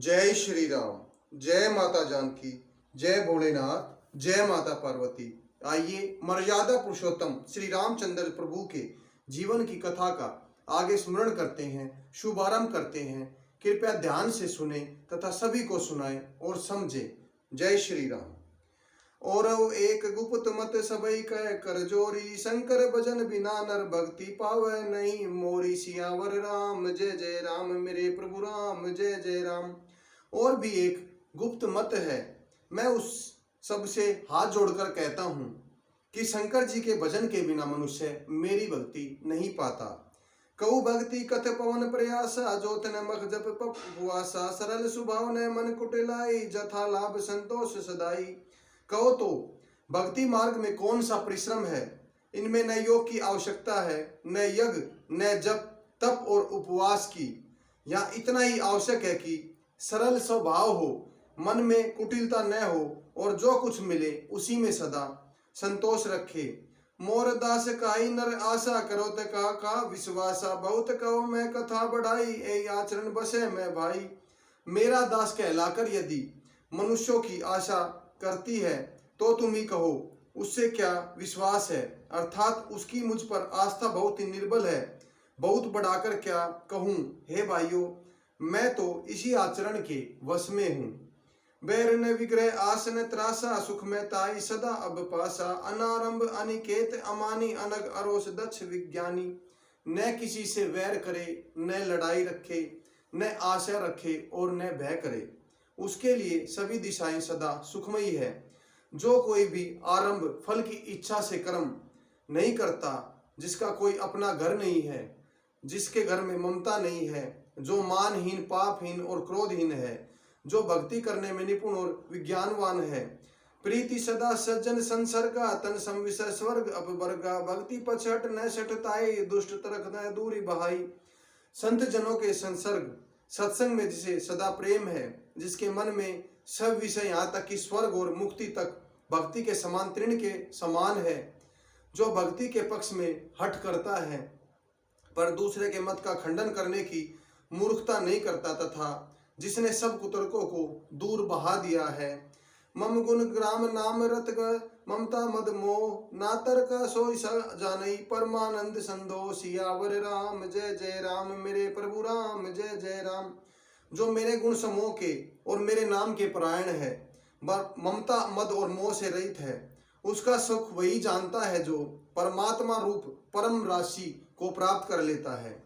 जय श्री राम। जय माता जानकी। जय भोलेनाथ। जय माता पार्वती। आइए मर्यादा पुरुषोत्तम श्री रामचंद्र प्रभु के जीवन की कथा का आगे स्मरण करते हैं, शुभारंभ करते हैं। कृपया ध्यान से सुने तथा सभी को सुनाएं और समझें। जय श्री राम। और एक गुप्त मत सबई कह कर जोरी, शंकर भजन बिना नर भक्ति पावे नहीं मोरी। सियावर राम जय जय राम, मेरे प्रभु राम जय जय राम। और भी एक गुप्त मत है, मैं उस सबसे हाथ जोड़कर कहता हूँ कि शंकर जी के भजन के बिना मनुष्य मेरी भक्ति नहीं पाता। कहु भक्ति कथ पवन प्रयासा, जोत न मख जप पपुआसा। सरल स्वभाव न मन कुटिलाई, जथा लाभ संतोष सदाई। कहो तो भक्ति मार्ग में कौन सा परिश्रम है। इनमें न योग की आवश्यकता है, न यज्ञ, न जप तप और उपवास की। या इतना ही आवश्यक है कि सरल स्वभाव हो, मन में कुटिलता न हो और जो कुछ मिले उसी में सदा संतोष रखे। मोर दास काई नर आशा, करो का विश्वासा। बहुत कहो मैं कथा बढ़ाई, ए आचरण बसे मैं भाई। मेरा दास कहलाकर यदि मनुष्यों की आशा करती है तो तुम ही कहो उससे क्या विश्वास है, अर्थात उसकी मुझ पर आस्था बहुत ही निर्बल है। बहुत बढ़ाकर क्या कहूँ हे भाइयों, मैं तो इसी आचरण के वश में हूँ। बैर न विग्रह आसन त्रासा, सुख में ताई सदा अब पासा। अनारंभ अनिकेत अमानी, अनग अरोस दक्ष विज्ञानी। न किसी से वैर करे, न लड़ाई रखे, न आशा रखे और न भय करे। उसके लिए सभी दिशाएं सदा सुखमयी है। जो कोई भी आरंभ फल की इच्छा से कर्म नहीं करता, जिसका कोई अपना घर नहीं है, जिसके घर में ममता नहीं है, जो मानहीन पापहीन और क्रोधहीन है, जो भक्ति करने में निपुण और विज्ञानवान है। प्रीति सदा सज्जन संसर्गा, तन संविषय स्वर्ग अपवर्गा। भक्ति पछट न सठताई, दुष्ट तरक न दूरी बहाई। संत जनों के संसर्ग सत्संग में जिसे सदा प्रेम है, जिसके मन में सब विषय यहाँ तक कि स्वर्ग और मुक्ति तक भक्ति के समान तृण के समान है। जो भक्ति के पक्ष में हठ करता है पर दूसरे के मत का खंडन करने की मूर्खता नहीं करता, तथा जिसने सब कुतर्कों को दूर बहा दिया है। मम गुण ग्राम नाम रत ममता मद मोह, ना तर्क सोई जानई। परमानंद संदो सियावर राम जय जय राम, मेरे प्रभु राम जय जय राम। जो मेरे गुण समूह के और मेरे नाम के परायण है, ममता मद और मोह से रहित है, उसका सुख वही जानता है जो परमात्मा रूप परम राशि को प्राप्त कर लेता है।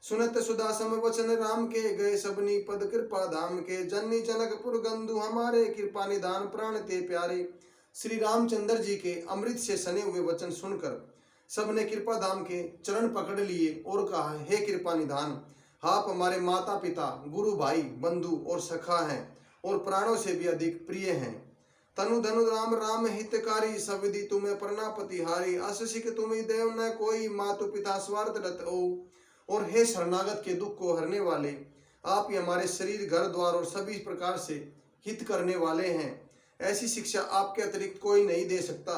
सुनत सुधा सम वचन राम के, गए सबनी पद कृपा धाम के। जननी जनकपुर गंधु हमारे, कृपा निधान प्राण ते प्यारे। श्री रामचंद्र जी के अमृत से सने हुए वचन सुनकर सबने कृपा धाम के चरण पकड़ लिए और कहा, हे कृपा निधान, आप हमारे माता पिता गुरु भाई बंधु और सखा हैं और प्राणों से भी अधिक प्रिय हैं। तनु धनु राम राम हितकारी, सब विधि तुम्हें प्रणापतिहारी। असिक तुम्हें देव न कोई, मातु पिता स्वार्थ रत ओ। और हे शरणागत के दुख को हरने वाले, आप ही हमारे शरीर घर द्वार और सभी प्रकार से हित करने वाले हैं। ऐसी शिक्षा आपके अतिरिक्त कोई नहीं दे सकता।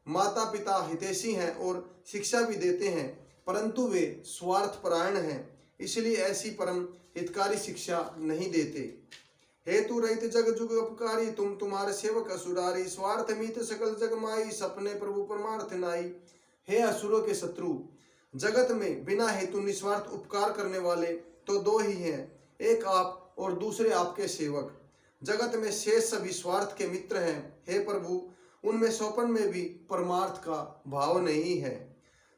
माता पिता हितैषी हैं और शिक्षा भी देते हैं, परंतु वे स्वार्थ परायण हैं, इसलिए ऐसी परम हितकारी शिक्षा नहीं देते। हेतु रहित जग जुग उपकारी, तुम तुम्हारे सेवक असुरारी। स्वार्थ मीत सकल जग माई, सपने प्रभु परमार्थ नाई। हे असुरों के शत्रु, जगत में बिना हेतु निस्वार्थ उपकार करने वाले तो दो ही हैं, एक आप और दूसरे आपके सेवक। जगत में शेष सभी स्वार्थ के मित्र हैं। हे प्रभु, उनमें सोपन में भी परमार्थ का भाव नहीं है।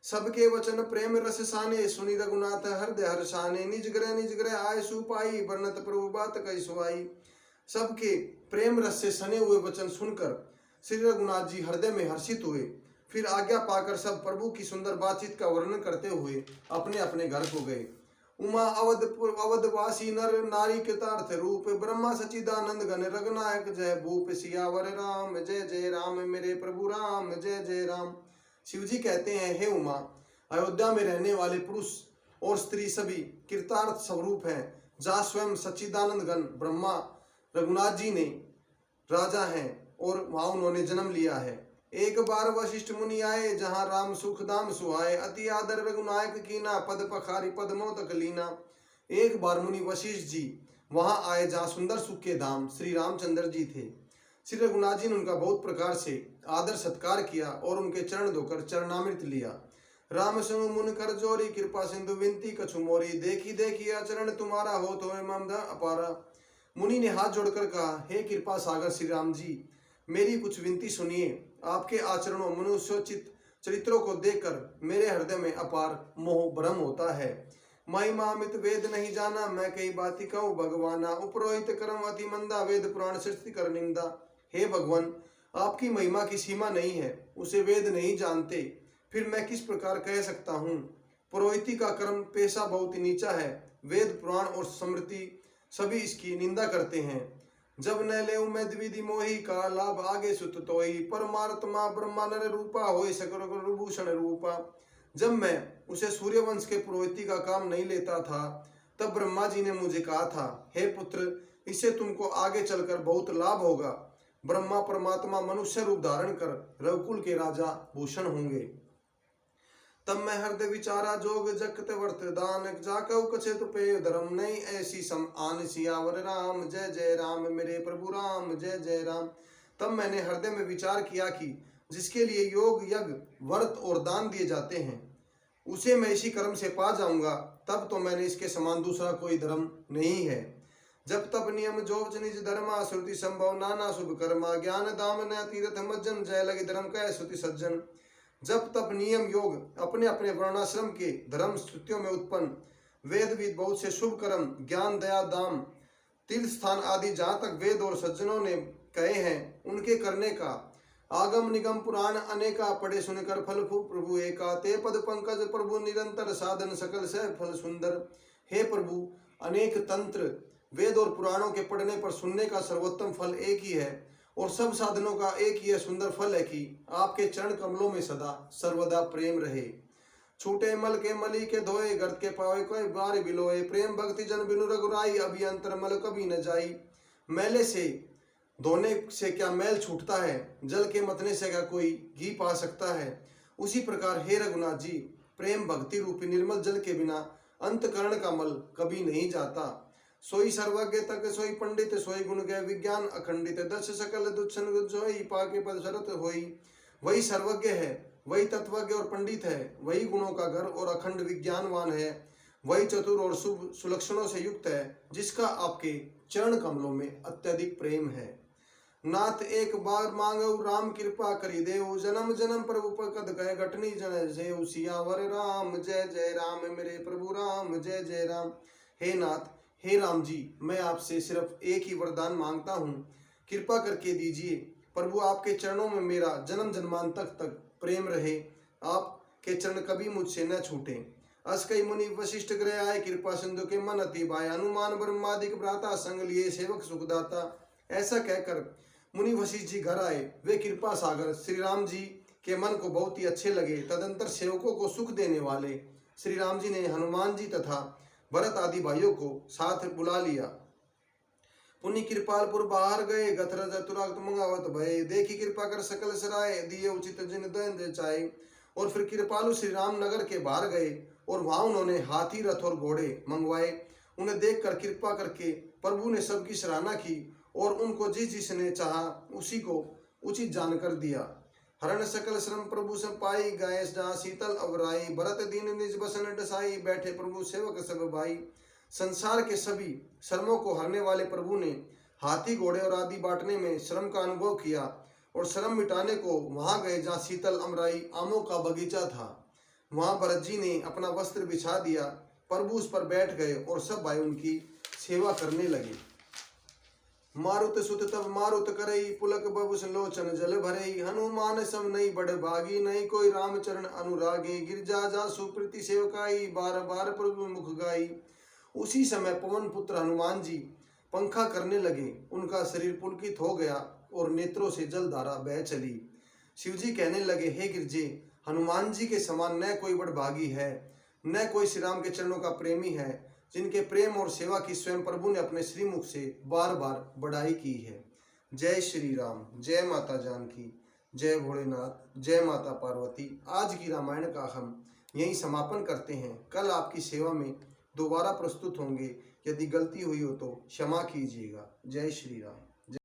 सबके वचन प्रेम रस साने, सुनी रघुनाथ हृदय हर्षाने। निज ग्रह आय सुपाई, वर्णत प्रभु बात कई सुहाई। सबके प्रेम रस से सने हुए वचन सुनकर श्री रघुनाथ जी हृदय में हर्षित हुए। फिर आज्ञा पाकर सब प्रभु की सुंदर बातचीत का वर्णन करते हुए अपने अपने घर को गए। उमा अवधवासी नर नारी कृतार्थ रूप, ब्रह्मा सचिदानंद गण रघुनायक जय भूप। सियावर राम जय जय राम, मेरे प्रभु राम जय जय राम। शिवजी कहते हैं, हे उमा, अयोध्या में रहने वाले पुरुष और स्त्री सभी कृतार्थ स्वरूप हैं। जहाँ स्वयं सच्चिदानंद गण ब्रह्मा रघुनाथ जी ने राजा हैं और वहाँ उन्होंने जन्म लिया है। एक बार वशिष्ठ मुनि आए, जहाँ राम सुख दाम सुहाए। अति आदर रघुनायक कीना, पद पखारी पद मोदक लीना। एक बार मुनि वशिष्ठ जी वहां आए जहां सुंदर सुख के धाम श्री रामचंद्र जी थे। श्री रघुनाथ जी ने उनका बहुत प्रकार से आदर सत्कार किया और उनके चरण धोकर चरणामृत लिया। राम सुनु मुन कर जोरी, कृपा सिंधु विनती कछु मोरी, देखी देखी आचरण तुम्हारा हो तो ममता अपारा। मुनि ने हाथ जोड़कर कहा, हे कृपा सागर श्री राम जी, मेरी कुछ विनती सुनिए। आपके आचरणों मनुष्योचित चरित्रों को देखकर मेरे हृदय में अपार मोह भ्रम होता है। महिमा अमित वेद नहीं जाना, मैं कई बाती कहूँ भगवाना, उपरोहित कर्म अति मंदा, वेद पुराण सृष्टि कर निंदा। हे भगवान, आपकी महिमा की सीमा नहीं है, उसे वेद नहीं जानते, फिर मैं किस प्रकार कह सकता हूँ। पुरोहिती का कर्म पेशा बहुत ही नीचा है, वेद पुराण और स्मृति सभी इसकी निंदा करते हैं। जब न ले मैं द्विधि मोही, का लाभ आगे सुत तोही, परमात्मा ब्रह्मा नर रूपा, होय सकल भूषण रूपा। जब मैं उसे सूर्यवंश के पुरोहिती का काम नहीं लेता था, तब ब्रह्मा जी ने मुझे कहा था, हे पुत्र, इससे तुमको आगे चलकर बहुत लाभ होगा। ब्रह्मा परमात्मा मनुष्य रूप धारण कर रघुकुल के राजा भूषण होंगे। तब मैं हृदय विचारा जोग, जगत वर्त दान, जाकऊ कछेत पे धर्म नहीं, ऐसी सम आन सियावर राम, जय जय राम मेरे प्रभु राम, जय जय राम। तब मैंने हृदय में विचार किया कि जिसके लिए योग यज्ञ व्रत और दान दिए जाते हैं, उसे मैं इसी कर्म से पा जाऊंगा। तब तो मैंने इसके समान दूसरा कोई धर्म नहीं है। जब तब नियम जोज निज धर्मा, श्रुति संभव नाना शुभ कर्मा, ज्ञान दाम न तीर्थ मज्जन, जय लगे धर्म कह श्रुति सज्जन। जब तब नियम योग अपने अपने वर्णाश्रम के धर्म श्रुतियों में उत्पन्न, वेद विद बहुत से शुभ कर्म, ज्ञान दया दाम, तीर्थ स्थान आदि जहाँ तक वेद और सज्जनों ने कहे हैं, उनके करने का, आगम निगम पुराण अनेका, पढ़े सुनकर फल प्रभु एका, ते पद पंकज प्रभु निरंतर, साधन सकल से फल सुंदर। हे प्रभु, अनेक तंत्र वेद और पुराणों के पढ़ने पर सुनने का सर्वोत्तम फल एक ही है, और सब साधनों का एक ही सुंदर फल है कि आपके चरण कमलों में सदा सर्वदा प्रेम रहे। छूटे मल के मली के धोए, गर्द के पावे कोई बार बिलोए, प्रेम भक्ति जन बिनु रघुराई, अभी अंतर मल कभी न जाई। मैले से धोने से क्या मैल छूटता है, जल के मतने से क्या कोई घी पा सकता है। उसी प्रकार हे रघुनाथ जी, प्रेम भक्ति रूपी निर्मल जल के बिना अंतकरण का मल कभी नहीं जाता। सोई सर्वज्ञ तक सोई पंडित, सोई गुण गय विज्ञान अखंडित, दस सकल दुच्छन सोई, पाके पद शरत होई। वही सर्वज्ञ है, वही तत्वज्ञ और पंडित है, वही गुणों का घर और अखंड विज्ञानवान है, वही चतुर और शुभ सुलक्षणों से युक्त है, जिसका आपके चरण कमलों में अत्यधिक प्रेम है। नाथ एक बार मांगो राम, कृपा करी देव, जन्म जन्म प्रभु पकद गए, घटनी जन से सियावर राम, जय जय राम मेरे प्रभु राम, जय जय राम। हे नाथ, हे राम जी, मैं आपसे सिर्फ एक ही वरदान मांगता हूँ, कृपा करके दीजिए। प्रभु, आपके चरणों में मेरा जन्म जन्मांतर तक प्रेम रहे, आपके चरण कभी मुझसे न छूटे। अस कई मुनि वशिष्ठ ग्रह आए, कृपा सिंधु के मन अति भाई, हनुमान ब्रह्मादिक भ्राता, संग लिए सेवक सुखदाता। ऐसा कहकर मुनि वशिष्ठ जी घर आए। वे कृपा सागर श्री राम जी के मन को बहुत ही अच्छे लगे। तदंतर सेवकों को सुख देने वाले श्री राम जी ने हनुमान जी तथा भरत आदि भाइयों को साथ बुला लिया। पुनि कृपालपुर बाहर गए, गथरज तुरंत मंगावत भय, देखी कृपा कर सकल सराय, दिए उचित जिन दे चाहे। और फिर कृपालु श्री राम नगर के बाहर गए और वहां उन्होंने हाथी रथ और घोड़े मंगवाए। उन्हें देखकर कृपा करके प्रभु ने सबकी सराहना की और उनको जिस जिसने चाहा उसी को उचित जानकर दिया। हरण सकल श्रम प्रभु से पाई, गाय जहाँ शीतल अवराई, भरत दीन निज बसन डसाई, बैठे प्रभु सेवक सब भाई। संसार के सभी श्रमों को हरने वाले प्रभु ने हाथी घोड़े और आदि बांटने में श्रम का अनुभव किया और श्रम मिटाने को वहां गए जहाँ शीतल अमराई आमों का बगीचा था। वहां भरत जी ने अपना वस्त्र बिछा दिया, प्रभु उस पर बैठ गए और सब भाई उनकी सेवा करने लगे। मारुत सुत तब मारुत करई, पुलक बबुस लोचन जल भरई, हनुमान सम नहीं बड़ भागी, नहीं कोई रामचरण अनुरागी, गिरजा जा सुप्रीति सेवकाई, बार बार प्रभु मुख गाई। उसी समय पवन पुत्र हनुमान जी पंखा करने लगे, उनका शरीर पुलकित हो गया और नेत्रों से जलधारा बह चली। शिवजी कहने लगे, हे गिरजे, हनुमान जी के समान न कोई बड़भागी है, न कोई श्री राम के चरणों का प्रेमी है, जिनके प्रेम और सेवा की स्वयं प्रभु ने अपने श्रीमुख से बार बार बढ़ाई की है। जय श्री राम, जय माता जानकी, जय भोलेनाथ, जय माता पार्वती। आज की रामायण का हम यहीं समापन करते हैं। कल आपकी सेवा में दोबारा प्रस्तुत होंगे। यदि गलती हुई हो तो क्षमा कीजिएगा। जय श्री राम।